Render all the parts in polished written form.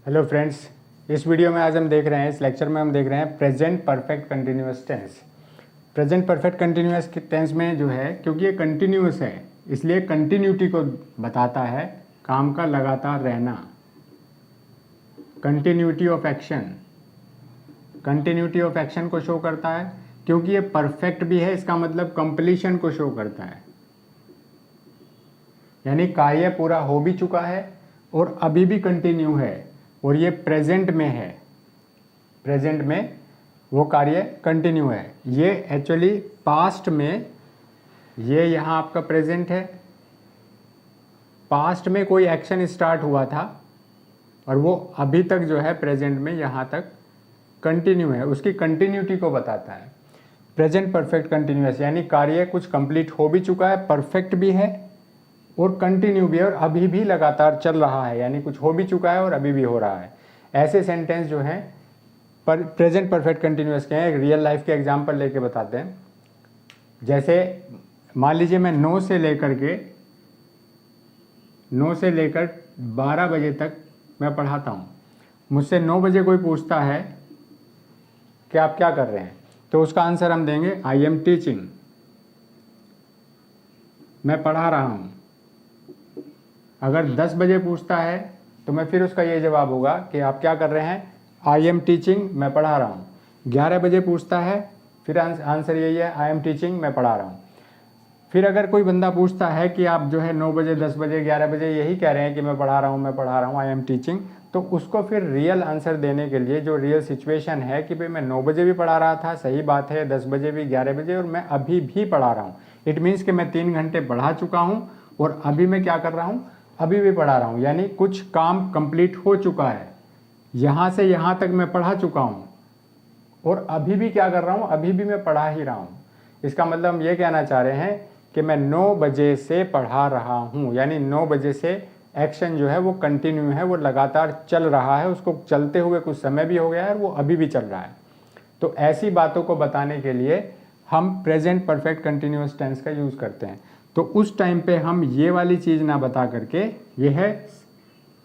Hello friends, इस video में आज हम देख रहे हैं, इस लेक्चर में हम देख रहे हैं present perfect continuous tense. Present perfect continuous tense में जो है, क्योंकि ये कंटिन्यूअस है इसलिए कंटिन्यूटी को बताता है, काम का लगातार रहना, continuity of action. Continuity of action को शो करता है। क्योंकि ये परफेक्ट भी है, इसका मतलब कंप्लीशन को शो करता है, यानी कार्य पूरा हो भी चुका है और अभी भी कंटिन्यू है, और ये प्रेजेंट में है। प्रेजेंट में वो कार्य कंटिन्यू है। ये एक्चुअली पास्ट में, ये यहाँ आपका प्रेजेंट है। पास्ट में कोई एक्शन स्टार्ट हुआ था और वो अभी तक जो है प्रेजेंट में यहाँ तक कंटिन्यू है, उसकी कंटिन्यूटी को बताता है। प्रेजेंट परफेक्ट कंटिन्यूअस यानी कार्य कुछ कंप्लीट हो भी चुका है, परफेक्ट भी है और कंटिन्यू भी है, और अभी भी लगातार चल रहा है, यानी कुछ हो भी चुका है और अभी भी हो रहा है। ऐसे सेंटेंस जो हैं प्रेजेंट परफेक्ट कंटिन्यूअस के हैं। एक रियल लाइफ के एग्जांपल लेके बताते हैं। जैसे मान लीजिए मैं 9 से लेकर 12 बजे तक मैं पढ़ाता हूँ। मुझसे 9 बजे कोई पूछता है कि आप क्या कर रहे हैं, तो उसका आंसर हम देंगे आई एम टीचिंग, मैं पढ़ा रहा हूँ। अगर 10 बजे पूछता है तो मैं फिर उसका ये जवाब होगा कि आप क्या कर रहे हैं, आई एम टीचिंग, मैं पढ़ा रहा हूँ। 11 बजे पूछता है, फिर आंसर यही है, आई एम टीचिंग, मैं पढ़ा रहा हूँ। फिर अगर कोई बंदा पूछता है कि आप जो है 9 बजे 10 बजे 11 बजे यही कह रहे हैं कि मैं पढ़ा रहा हूँ, आई एम टीचिंग, तो उसको फिर रियल आंसर देने के लिए जो रियल सिचुएशन है कि भाई मैं 9 बजे भी पढ़ा रहा था, सही बात है, 10 बजे भी, 11 बजे, और मैं अभी भी पढ़ा रहा हूँ। इट मीन्स कि मैं 3 घंटे पढ़ा चुका हूँ और अभी मैं क्या कर रहा हूँ, अभी भी पढ़ा रहा हूँ, यानी कुछ काम कंप्लीट हो चुका है। यहाँ से यहाँ तक मैं पढ़ा चुका हूँ और अभी भी क्या कर रहा हूँ, अभी भी मैं पढ़ा ही रहा हूँ। इसका मतलब हम ये कहना चाह रहे हैं कि मैं 9 बजे से पढ़ा रहा हूँ, यानी 9 बजे से एक्शन जो है वो कंटिन्यू है, वो लगातार चल रहा है, उसको चलते हुए कुछ समय भी हो गया है और वो अभी भी चल रहा है। तो ऐसी बातों को बताने के लिए हम प्रेजेंट परफेक्ट कंटिन्यूअस टेंस का यूज़ करते हैं। तो उस टाइम पे हम ये वाली चीज़ ना बता करके, ये है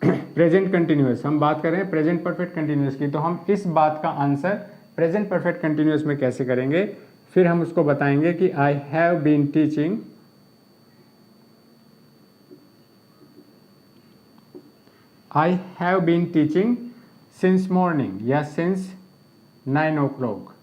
प्रेजेंट कंटिन्यूअस, हम बात कर रहे हैं प्रेजेंट परफेक्ट कंटिन्यूअस की, तो हम इस बात का आंसर प्रेजेंट परफेक्ट कंटिन्यूअस में कैसे करेंगे, फिर हम उसको बताएंगे कि I have been teaching, I have been teaching since morning या सिंस 9 o'clock।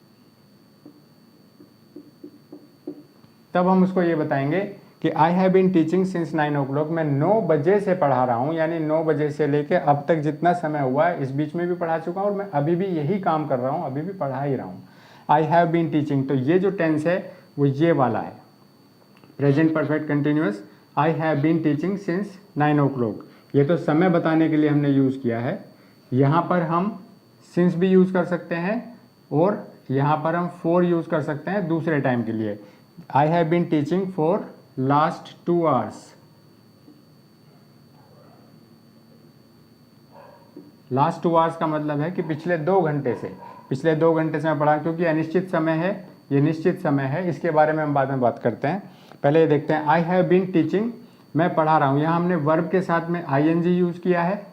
तब हम उसको ये बताएंगे कि I have been teaching since 9 o'clock, मैं 9 बजे से पढ़ा रहा हूँ, यानी 9 बजे से लेके अब तक जितना समय हुआ है इस बीच में भी पढ़ा चुका हूँ और मैं अभी भी यही काम कर रहा हूँ, अभी भी पढ़ा ही रहा हूँ। आई हैव बीन टीचिंग, तो ये जो टेंस है वो ये वाला है, present perfect continuous, I have been teaching since 9 o'clock। ये तो समय बताने के लिए हमने यूज़ किया है। यहाँ पर हम सिंस भी यूज़ कर सकते हैं और यहाँ पर हम फॉर यूज़ कर सकते हैं दूसरे टाइम के लिए। I have been teaching for last 2 hours। Last 2 hours का मतलब है कि पिछले 2 घंटे से, मैं पढ़ा, क्योंकि अनिश्चित समय है, ये निश्चित समय है, इसके बारे में हम बाद में बात करते हैं। पहले ये देखते हैं, आई हैव बीन टीचिंग, मैं पढ़ा रहा हूँ। यहाँ हमने वर्ब के साथ में ing यूज़ किया है,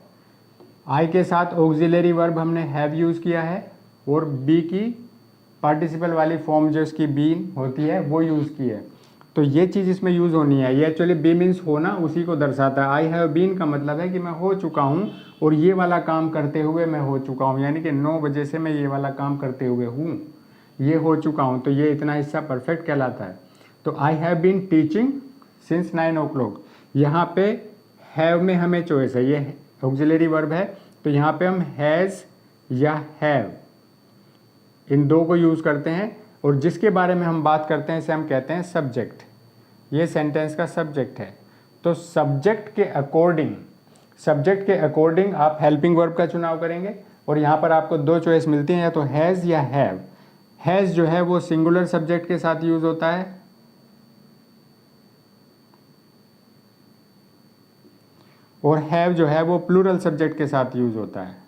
आई के साथ ऑक्सिलरी वर्ब हमने हैव यूज़ किया है, और बी की पार्टिसिपल वाली फॉर्म जो इसकी बीन होती है वो यूज़ की है। तो ये चीज़ इसमें यूज़ होनी है। ये एक्चुअली बी मीन्स होना, उसी को दर्शाता है। आई हैव बीन का मतलब है कि मैं हो चुका हूँ और ये वाला काम करते हुए मैं हो चुका हूँ, यानी कि 9 बजे से मैं ये वाला काम करते हुए हूँ, ये हो चुका हूँ, तो ये इतना हिस्सा परफेक्ट कहलाता है। तो I have been teaching since 9 o'clock। यहाँ पे हैव में हमें चॉइस है, ये ऑक्सिलरी वर्ब है, तो यहाँ पे हम हैज़ या हैव इन दो को यूज़ करते हैं, और जिसके बारे में हम बात करते हैं इसे हम कहते हैं सब्जेक्ट। ये सेंटेंस का सब्जेक्ट है। तो सब्जेक्ट के अकॉर्डिंग आप हेल्पिंग वर्ब का चुनाव करेंगे, और यहाँ पर आपको 2 चॉइस मिलती हैं, या तो हैज़ या हैव। हैज़ जो है वो सिंगुलर सब्जेक्ट के साथ यूज़ होता है, और हैव जो है वो प्लूरल सब्जेक्ट के साथ यूज़ होता है।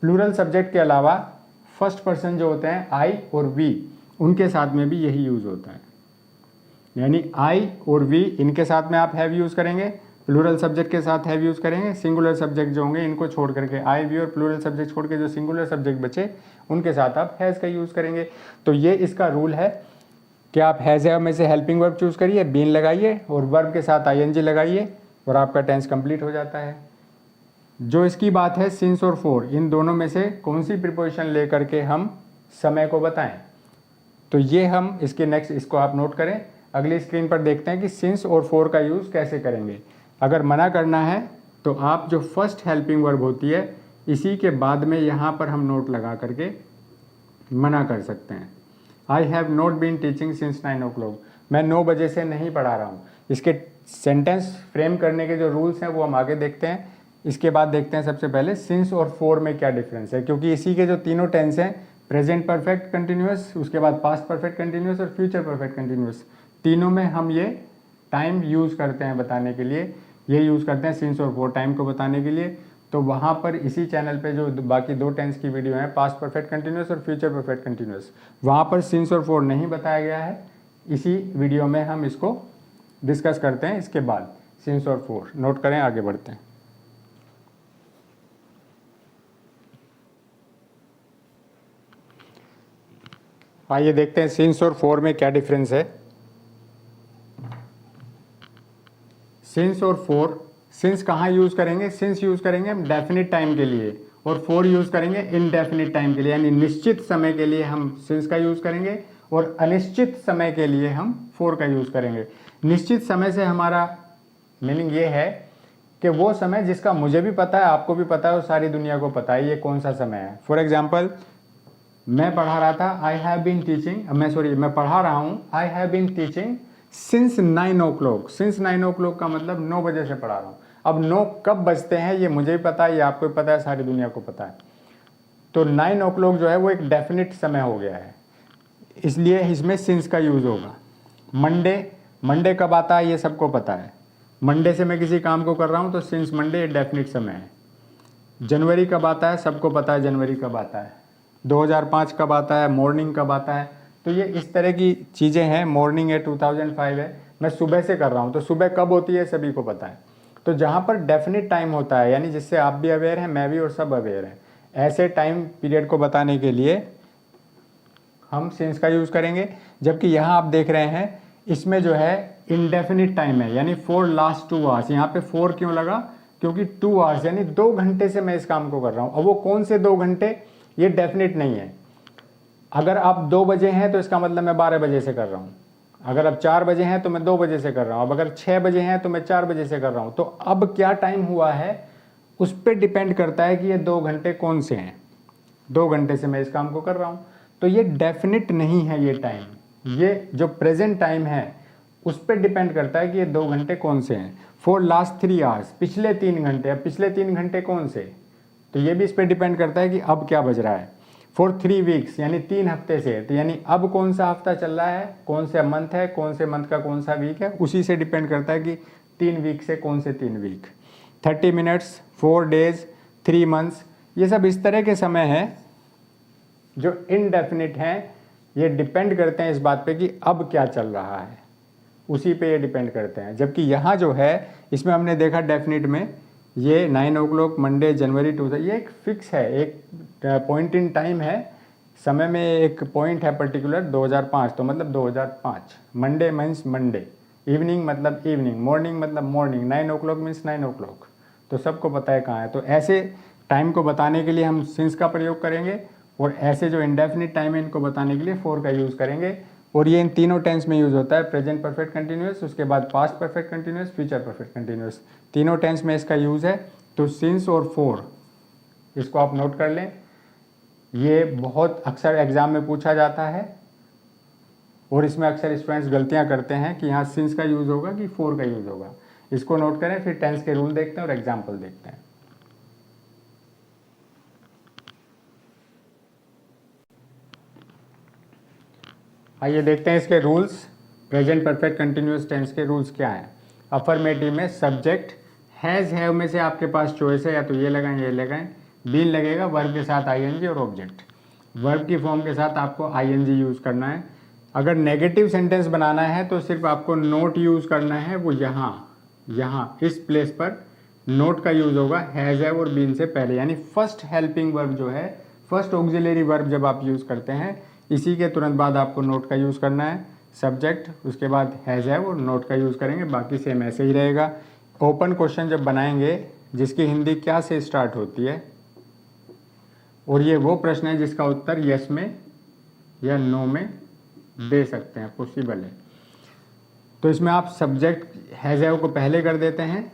प्लूरल सब्जेक्ट के अलावा फर्स्ट पर्सन जो होते हैं आई और वी, उनके साथ में भी यही यूज़ होता है, यानी आई और वी इनके साथ में आप हैव यूज़ करेंगे, प्लूरल सब्जेक्ट के साथ हैव यूज़ करेंगे, सिंगुलर सब्जेक्ट जो होंगे इनको छोड़ करके आई वी और प्लूरल सब्जेक्ट छोड़ के जो सिंगुलर सब्जेक्ट बचे उनके साथ आप हैज़ का यूज़ करेंगे। तो ये इसका रूल है कि आप हैज़ हैव में से हेल्पिंग वर्ब चूज़ करिए, बीन लगाइए और वर्ब के साथ आईएनजी लगाइए और आपका टेंस कंप्लीट हो जाता है। जो इसकी बात है सिंस और फॉर, इन दोनों में से कौन सी प्रीपोजिशन ले करके हम समय को बताएं, तो ये हम इसके नेक्स्ट इसको आप नोट करें। अगली स्क्रीन पर देखते हैं कि सिंस और फॉर का यूज़ कैसे करेंगे। अगर मना करना है तो आप जो फर्स्ट हेल्पिंग वर्ब होती है इसी के बाद में यहाँ पर हम नोट लगा करके मना कर सकते हैं। I have not been teaching since 9 o'clock, मैं 9 बजे से नहीं पढ़ा रहा हूँ। इसके सेंटेंस फ्रेम करने के जो रूल्स हैं वो हम आगे देखते हैं। इसके बाद देखते हैं सबसे पहले सिंस और फॉर में क्या डिफरेंस है, क्योंकि इसी के जो तीनों टेंस हैं प्रेजेंट परफेक्ट कंटिन्यूअस, उसके बाद पास्ट परफेक्ट कंटिन्यूअस और फ्यूचर परफेक्ट कंटिन्यूअस, तीनों में हम ये टाइम यूज़ करते हैं बताने के लिए। ये यूज़ करते हैं सिंस और फॉर टाइम को बताने के लिए। तो वहाँ पर इसी चैनल पे जो बाकी 2 टेंस की वीडियो है, पास्ट परफेक्ट कंटिन्यूअस और फ्यूचर परफेक्ट कंटिन्यूअस, वहाँ पर सिंस और फॉर नहीं बताया गया है। इसी वीडियो में हम इसको डिस्कस करते हैं। इसके बाद सिंस और फॉर नोट करें, आगे बढ़ते हैं। आइए देखते हैं सिंस और फॉर में क्या डिफरेंस है। सिंस और फॉर, सिंस कहाँ यूज़ करेंगे, सिंस यूज़ करेंगे हम डेफिनिट टाइम के लिए और फॉर यूज़ करेंगे इनडेफिनिट टाइम के लिए, यानी निश्चित समय के लिए हम सिंस का यूज़ करेंगे और अनिश्चित समय के लिए हम फॉर का यूज़ करेंगे। निश्चित समय से हमारा मीनिंग ये है कि वो समय जिसका मुझे भी पता है, आपको भी पता है और सारी दुनिया को पता है ये कौन सा समय है। फॉर एग्जाम्पल, मैं पढ़ा रहा था, आई हैव बीन टीचिंग, मैं पढ़ा रहा हूँ, I have been teaching since 9 o'clock। Since 9 o'clock का मतलब 9 बजे से पढ़ा रहा हूँ। अब 9 कब बजते हैं ये मुझे भी पता है, ये आपको भी पता है, सारी दुनिया को पता है। तो 9 o'clock जो है वो एक डेफिनिट समय हो गया है, इसलिए इसमें सिंस का यूज़ होगा। मंडे कब आता है ये सबको पता है, मंडे से मैं किसी काम को कर रहा हूँ तो सिंस मंडे डेफिनिट समय है। जनवरी कब आता है सबको पता है, जनवरी कब आता है। 2005 कब आता है, मॉर्निंग कब आता है। तो ये इस तरह की चीज़ें हैं। मॉर्निंग है, 2005 है, मैं सुबह से कर रहा हूँ तो सुबह कब होती है सभी को पता है। तो जहाँ पर डेफिनिट टाइम होता है, यानी जिससे आप भी अवेयर हैं, मैं भी और सब अवेयर हैं, ऐसे टाइम पीरियड को बताने के लिए हम सिंस का यूज़ करेंगे। जबकि यहाँ आप देख रहे हैं इसमें जो है इनडेफिनिट टाइम है, यानी फॉर लास्ट 2 hours। यहाँ पे फॉर क्यों लगा, क्योंकि 2 hours यानी 2 घंटे से मैं इस काम को कर रहा हूँ। अब वो कौन से 2 घंटे ये डेफिनिट नहीं है। अगर आप 2 बजे हैं तो इसका मतलब मैं 12 बजे से कर रहा हूँ, अगर अब 4 बजे हैं तो मैं 2 बजे से कर रहा हूँ, अब अगर 6 बजे हैं तो मैं 4 बजे से कर रहा हूँ। तो अब क्या टाइम हुआ है उस पर डिपेंड करता है कि ये 2 घंटे कौन से हैं। 2 घंटे से मैं इस काम को कर रहा हूँ, तो ये डेफिनिट नहीं है ये टाइम। ये जो प्रेजेंट टाइम है उस पर डिपेंड करता है कि ये 2 घंटे कौन से हैं। फॉर लास्ट 3 hours, पिछले 3 घंटे। अब पिछले 3 घंटे कौन से, तो ये भी इस पर डिपेंड करता है कि अब क्या बज रहा है। फॉर 3 weeks यानी 3 हफ्ते से, तो यानी अब कौन सा हफ्ता चल रहा है, कौन सा मंथ है, कौन से मंथ का कौन सा वीक है, उसी से डिपेंड करता है कि 3 वीक से कौन से 3 वीक। 30 minutes, 4 days, 3 months, ये सब इस तरह के समय हैं जो इनडेफिनिट हैं। ये डिपेंड करते हैं इस बात पे कि अब क्या चल रहा है, उसी पे ये डिपेंड करते हैं। जबकि यहाँ जो है इसमें हमने देखा डेफिनिट में ये 9 o'clock मंडे जनवरी 2000, ये एक फिक्स है, एक पॉइंट इन टाइम है, समय में एक पॉइंट है पर्टिकुलर 2005, तो मतलब 2005। मंडे मीन्स मंडे, इवनिंग मतलब इवनिंग, मॉर्निंग मतलब मॉर्निंग, 9 o'clock मीन्स 9 o'clock, तो सबको पता है कहाँ है। तो ऐसे टाइम को बताने के लिए हम सिंस का प्रयोग करेंगे और ऐसे जो इंडेफिनिट टाइम है इनको बताने के लिए फॉर का यूज़ करेंगे। और ये इन तीनों टेंस में यूज़ होता है, प्रेजेंट परफेक्ट कंटिन्यूअस, उसके बाद past perfect continuous, future perfect continuous, तीनों टेंस में इसका यूज़ है। तो सिंस और फॉर इसको आप नोट कर लें, ये बहुत अक्सर एग्जाम में पूछा जाता है और इसमें अक्सर स्टूडेंट्स गलतियां करते हैं कि यहाँ सिंस का यूज़ होगा कि फॉर का यूज़ होगा। इसको नोट करें, फिर टेंस के रूल देखते हैं और एग्जाम्पल देखते हैं। आइए देखते हैं इसके rules. Present perfect continuous tense के रूल्स क्या हैं। अफर्मेटिव में सब्जेक्ट हैज़ हैव में से आपके पास चॉइस है, या तो ये लगाएं ये लगाएं। बीन लगेगा वर्ब के साथ आईएनजी और ऑब्जेक्ट। वर्ब की फॉर्म के साथ आपको आईएनजी यूज़ करना है। अगर नेगेटिव सेंटेंस बनाना है तो सिर्फ आपको नोट यूज़ करना है, वो यहाँ यहाँ इस प्लेस पर नोट का यूज़ होगा हैज़ हैव और बीन से पहले, यानी फर्स्ट हेल्पिंग वर्ब जो है, फर्स्ट ऑक्सिलरी वर्ब जब आप यूज़ करते हैं इसी के तुरंत बाद आपको नोट का यूज़ करना है। सब्जेक्ट, उसके बाद हैज़ हैव और नोट का यूज़ करेंगे, बाकी सेम ऐसे ही रहेगा। ओपन क्वेश्चन जब बनाएंगे जिसकी हिंदी क्या से स्टार्ट होती है, और ये वो प्रश्न है जिसका उत्तर यस में या नो में दे सकते हैं, पॉसिबल है। तो इसमें आप सब्जेक्ट हैज़ हैव को पहले कर देते हैं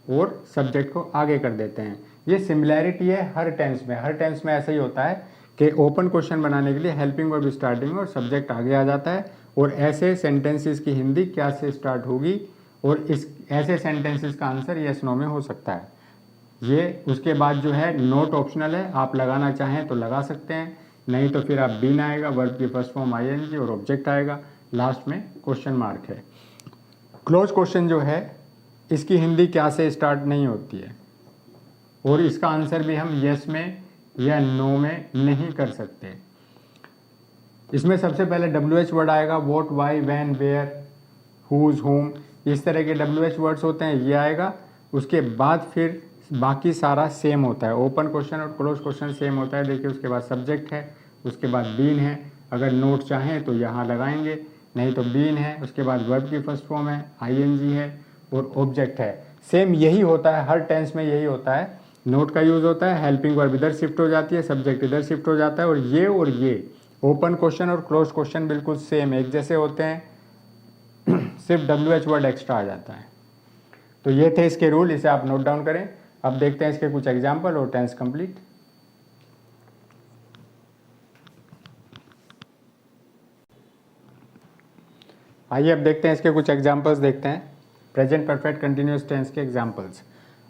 और सब्जेक्ट को आगे कर देते हैं। ये सिमिलैरिटी है हर टेंस में, हर टेंस में ऐसा ही होता है कि ओपन क्वेश्चन बनाने के लिए हेल्पिंग वर्ब स्टार्टिंग में और सब्जेक्ट आगे आ जाता है, और ऐसे सेंटेंसेस की हिंदी क्या से स्टार्ट होगी, और इस ऐसे सेंटेंसेस का आंसर यस नो में हो सकता है। ये उसके बाद जो है नोट ऑप्शनल है, आप लगाना चाहें तो लगा सकते हैं, नहीं तो फिर आप बीन आएगा, वर्ब की फर्स्ट फॉर्म आईएनजी और ऑब्जेक्ट आएगा, लास्ट में क्वेश्चन मार्क है। क्लोज क्वेश्चन जो है इसकी हिंदी क्या से स्टार्ट नहीं होती है, और इसका आंसर भी हम यस में या नो में नहीं कर सकते। इसमें सबसे पहले WH वर्ड आएगा, what, why, when, where, whose, whom, इस तरह के WH वर्ड्स होते हैं, ये आएगा। उसके बाद फिर बाकी सारा सेम होता है, ओपन क्वेश्चन और क्लोज क्वेश्चन सेम होता है। देखिए उसके बाद सब्जेक्ट है, उसके बाद बीन है, अगर नोट चाहें तो यहाँ लगाएंगे, नहीं तो बीन है, उसके बाद वर्ब की फर्स्ट फॉर्म है, आईएनजी है और ऑब्जेक्ट है। सेम यही होता है, हर टेंस में यही होता है, नोट का यूज़ होता है, हेल्पिंग वर्ब इधर शिफ्ट हो जाती है, सब्जेक्ट इधर शिफ्ट हो जाता है, और ये ओपन क्वेश्चन और क्लोज क्वेश्चन बिल्कुल सेम एक जैसे होते हैं, सिर्फ WH वर्ड एक्स्ट्रा आ जाता है। तो ये थे इसके रूल, इसे आप नोट डाउन करें। अब देखते हैं इसके कुछ एग्जाम्पल और टेंस कंप्लीट। आइए अब देखते हैं इसके कुछ एग्जाम्पल्स देखते हैं, प्रेजेंट परफेक्ट कंटिन्यूस टेंस के examples.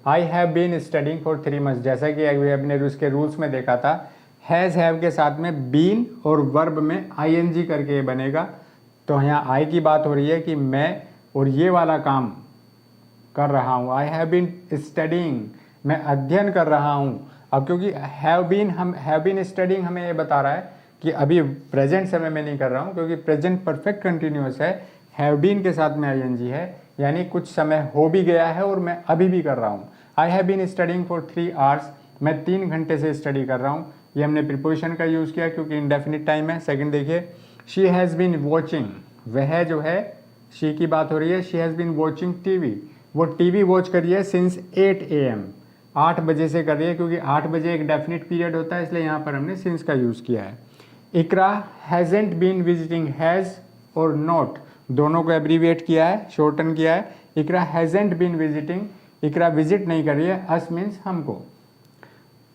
I have been studying for 3 months, जैसा कि हमने उसके रूल्स में देखा था, हैज़ हैव के साथ में बीन और वर्ब में आईएनजी करके ये बनेगा। तो यहाँ आई की बात हो रही है कि मैं और ये वाला काम कर रहा हूँ, आई हैव बीन स्टडिंग, मैं अध्ययन कर रहा हूँ। अब क्योंकि हैव बीन स्टडिंग हमें ये बता रहा है कि अभी प्रेजेंट समय में नहीं कर रहा हूँ, क्योंकि प्रेजेंट परफेक्ट कंटिन्यूस है, हैव बीन के साथ में आईएनजी है, यानी कुछ समय हो भी गया है और मैं अभी भी कर रहा हूँ। I have been studying for 3 hours, मैं 3 घंटे से स्टडी कर रहा हूँ। ये हमने प्रीपोजिशन का यूज़ किया क्योंकि इंडेफिनिट टाइम है। सेकंड देखिए, शी हैज़ बीन वॉचिंग, वह जो है शी की बात हो रही है, she has been watching TV, वो टीवी वॉच कर रही है सिंस 8 AM, 8 बजे से कर रही है, क्योंकि 8 बजे एक डेफिनिट पीरियड होता है, इसलिए यहाँ पर हमने सिंस का यूज़ किया है। Iqra hasn't been visiting, has और नॉट दोनों को एब्रीविएट किया है, शॉर्टन किया है। Iqra hasn't been visiting, Iqra visit नहीं कर रही है, अस मीन्स हमको,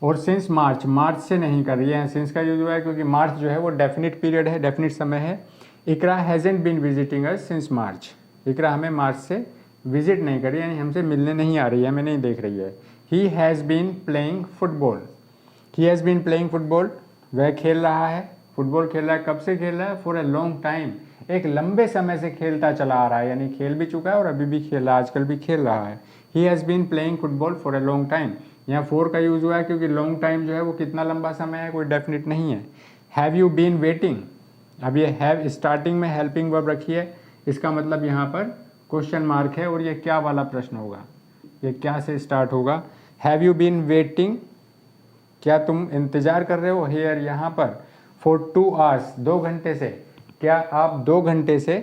और सिंस मार्च, मार्च से नहीं कर रही है, सिंस का यूज हुआ है क्योंकि मार्च जो है वो डेफिनिट पीरियड है, डेफिनिट समय है। Iqra hasn't been visiting us since March, Iqra हमें मार्च से विजिट नहीं करी, यानी हमसे मिलने नहीं आ रही है, हमें नहीं देख रही है। He has been playing football, he has been playing football, वह खेल रहा है, फुटबॉल खेल रहा है, कब से खेल रहा है, फॉर ए लॉन्ग टाइम, एक लंबे समय से खेलता चला आ रहा है, यानी खेल भी चुका है और अभी भी खेल रहा है, आजकल भी खेल रहा है। He has been playing football for a long time, यहाँ फॉर का यूज़ हुआ है क्योंकि लॉन्ग टाइम जो है वो कितना लंबा समय है, कोई डेफिनिट नहीं है। हैव यू बीन वेटिंग, अब ये हैव स्टार्टिंग में हेल्पिंग वर्ब रखी है, इसका मतलब यहाँ पर क्वेश्चन मार्क है, और ये क्या वाला प्रश्न होगा, ये क्या से स्टार्ट होगा। हैव यू बीन वेटिंग, क्या तुम इंतज़ार कर रहे हो, हेयर यहाँ पर, फॉर 2 hours, 2 घंटे से, क्या आप 2 घंटे से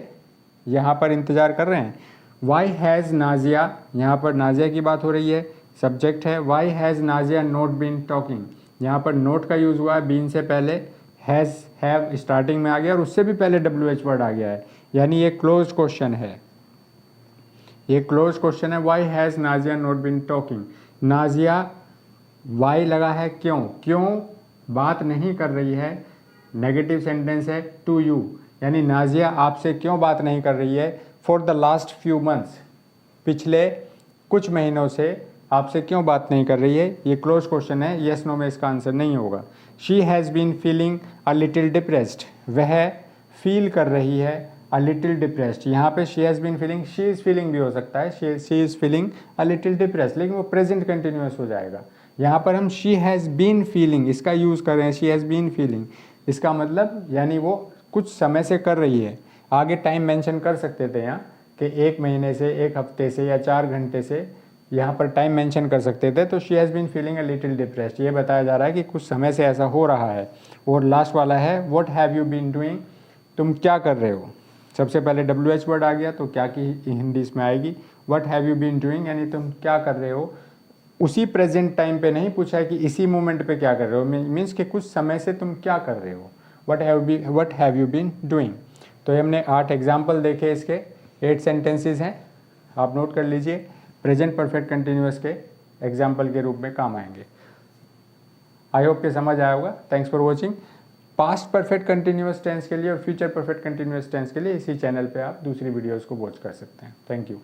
यहाँ पर इंतज़ार कर रहे हैं। वाई हैज़ नाजिया, यहाँ पर नाजिया की बात हो रही है, सब्जेक्ट है। Why has Nazia not been talking, यहाँ पर नोट का यूज़ हुआ है, बीन से पहले हैज़ हैव स्टार्टिंग में आ गया और उससे भी पहले WH वर्ड आ गया है, यानी ये क्लोज क्वेश्चन है, ये क्लोज क्वेश्चन है। Why has Nazia not been talking, Nazia why लगा है, क्यों, क्यों बात नहीं कर रही है, नेगेटिव सेंटेंस है, टू यू, यानी नाजिया आपसे क्यों बात नहीं कर रही है। For the last few months, पिछले कुछ महीनों से आपसे क्यों बात नहीं कर रही है, ये क्लोज क्वेश्चन है, येस नो में इसका आंसर नहीं होगा। She has been feeling a little depressed, वह फील कर रही है अ लिटिल डिप्रेस्ड, यहाँ पे she has been feeling, she is feeling भी हो सकता है, she is feeling a little depressed, लेकिन वो प्रेजेंट कंटिन्यूस हो जाएगा। यहाँ पर हम शी हैज़ बीन फीलिंग इसका यूज़ कर रहे हैं, शी हैज़ बीन फीलिंग, इसका मतलब यानी वो कुछ समय से कर रही है। आगे टाइम मेंशन कर सकते थे यहाँ कि 1 महीने से, 1 हफ्ते से या 4 घंटे से यहाँ पर टाइम मेंशन कर सकते थे, तो she has been feeling a little depressed, ये बताया जा रहा है कि कुछ समय से ऐसा हो रहा है। और लास्ट वाला है what have you been doing, तुम क्या कर रहे हो। सबसे पहले WH वर्ड आ गया, तो क्या की हिंदी इसमें आएगी, what have you been doing, यानी तुम क्या कर रहे हो। उसी प्रेजेंट टाइम पे नहीं पूछा है कि इसी मोमेंट पे क्या कर रहे हो, मीन्स कि कुछ समय से तुम क्या कर रहे हो, what have you been doing. तो हमने 8 एग्जाम्पल देखे, इसके 8 सेंटेंसेस हैं, आप नोट कर लीजिए, प्रेजेंट परफेक्ट कंटिन्यूअस के एग्जाम्पल के रूप में काम आएंगे। आई होप कि समझ आया होगा। Thanks for watching. Past perfect continuous tense के लिए और फ्यूचर परफेक्ट कंटिन्यूअस टेंस के लिए इसी चैनल पे आप दूसरी वीडियोस को वॉच कर सकते हैं। Thank you.